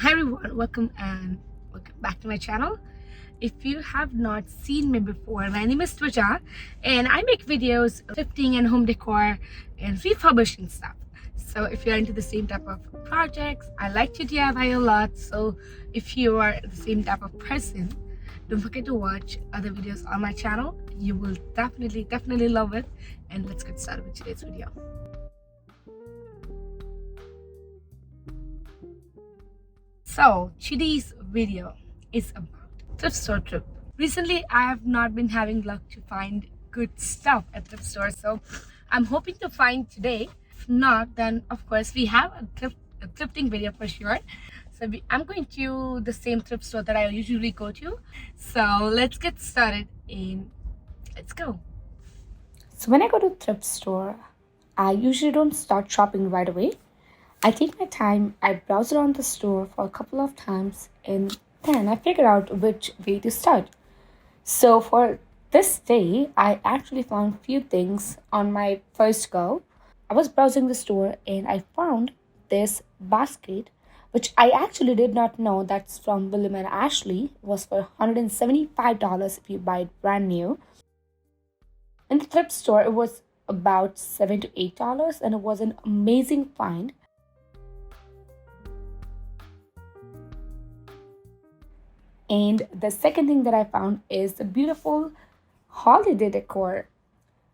Hi everyone, welcome back to my channel. If you have not seen me before, my name is Twicha and I make videos of thrifting and home decor and refurbishing stuff. So if you're into the same type of projects, I like to DIY a lot. So if you are the same type of person, don't forget to watch other videos on my channel. You will definitely love it. And let's get started with today's video. So today's video is about thrift store trip. Recently, I have not been having luck to find good stuff at thrift stores, so I'm hoping to find today. If not, then of course we have a thrifting video for sure. So I'm going to the same thrift store that I usually go to. So let's get started and let's go. So when I go to thrift store, I usually don't start shopping right away. I take my time, I browse around the store for a couple of times, and then I figure out which way to start. So for this day, I actually found few things on my first go. I was browsing the store and I found this basket, which I actually did not know that's from William and Ashley. It was for $175 if you buy it brand new. In the thrift store, it was about $7 to $8, and it was an amazing find. And the second thing that I found is the beautiful holiday decor.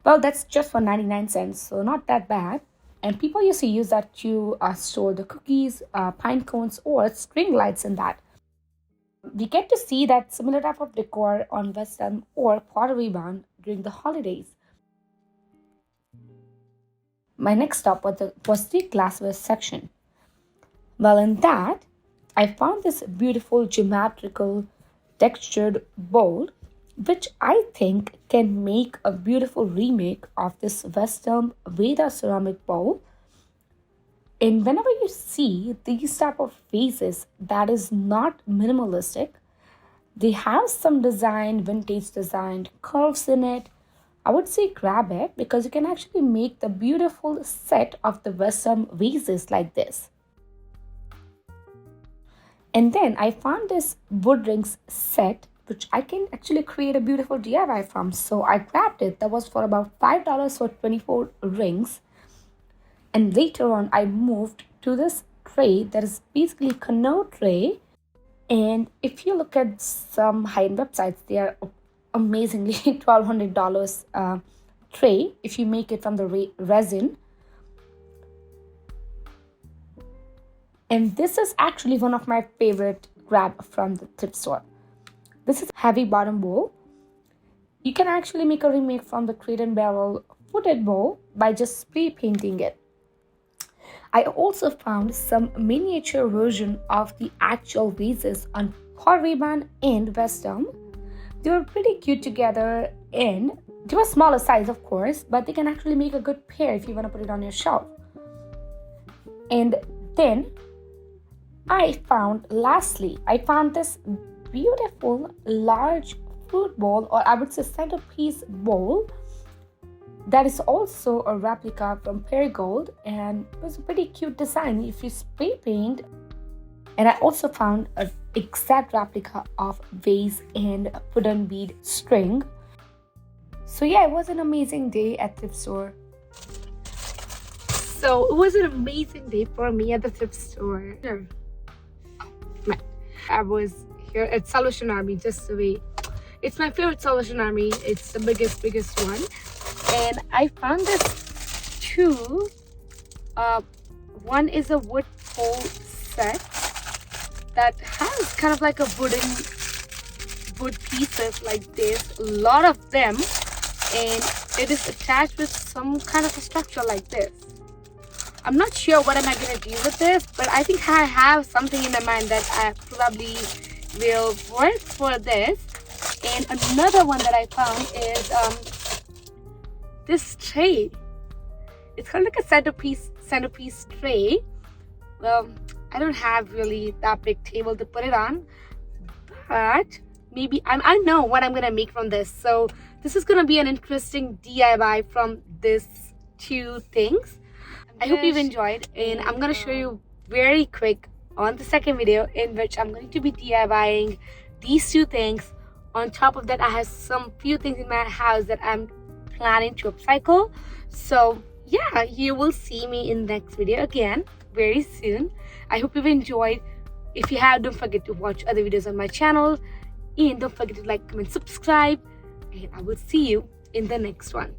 Well, that's just for 99 cents, so not that bad. And people used to use that to store the cookies, pine cones, or string lights in that. We get to see that similar type of decor on West Elm or Pottery during the holidays. My next stop was the glassware section. Well, in that, I found this beautiful geometrical textured bowl, which I think can make a beautiful remake of this West Elm Veda ceramic bowl. And whenever you see these type of vases that is not minimalistic, they have some design, vintage design, curves in it, I would say grab it because you can actually make the beautiful set of the West Elm vases like this. And then I found this wood rings set, which I can actually create a beautiful DIY from. So I grabbed it. That was for about $5 for 24 rings. And later on, I moved to this tray that is basically a canoe tray. And if you look at some high-end websites, they are amazingly $1,200 tray if you make it from the resin. And this is actually one of my favorite grab from the thrift store. This is heavy bottom bowl. You can actually make a remake from the Crate and Barrel footed bowl by just spray painting it. I also found some miniature version of the actual vases on Pottery and West Elm. They were pretty cute together and they were smaller size of course, but they can actually make a good pair if you want to put it on your shelf. And then I found this beautiful large fruit bowl, or I would say centerpiece bowl, that is also a replica from Perigold, and it was a pretty cute design if you spray paint. And I also found an exact replica of vase and wooden bead string. So yeah, it was an amazing day at thrift store. So it was an amazing day for me at the thrift store. I was here at Salvation Army just the way. It's my favorite Salvation Army. It's the biggest one. And I found this two. One is a wood pole set that has kind of like a wood pieces like this. A lot of them. And it is attached with some kind of a structure like this. I'm not sure what am I going to do with this, but I think I have something in my mind that I probably will work for this. And another one that I found is this tray. It's kind of like a centerpiece tray. Well, I don't have really that big table to put it on, but maybe I know what I'm going to make from this. So this is going to be an interesting DIY from these two things. I hope you've enjoyed, and I'm going to show you very quick on the second video, in which I'm going to be DIYing these two things. On top of that, I have some few things in my house that I'm planning to upcycle. So yeah, you will see me in the next video again very soon. I hope you've enjoyed. If you have, don't forget to watch other videos on my channel, and don't forget to like, comment, subscribe, and I will see you in the next one.